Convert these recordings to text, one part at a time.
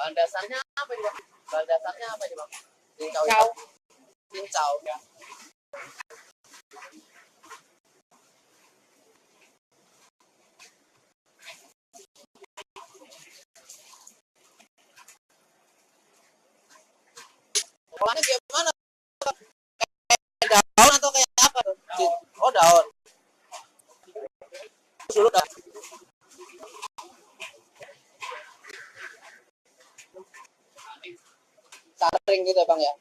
Bahan dasarnya apa nih bang? Bahan dasarnya apa nih bang? Cincau. Cincau. Ya. Polanya gimana? Kayak daun atau kayak apa tuh? Oh daun. Dulu dah. Saring gitu ya bang ya.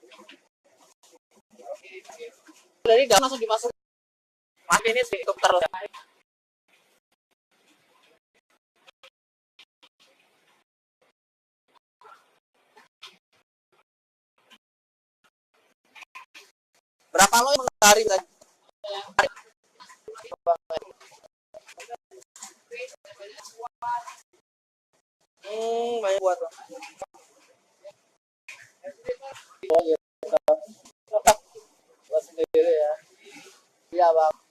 Dari daun langsung dimasuk. Mas ini cukup terus. Berapa lo yang sehari tadi? Banyak buat bang. Oh gitu. Buat sendiri ya. Iya bang.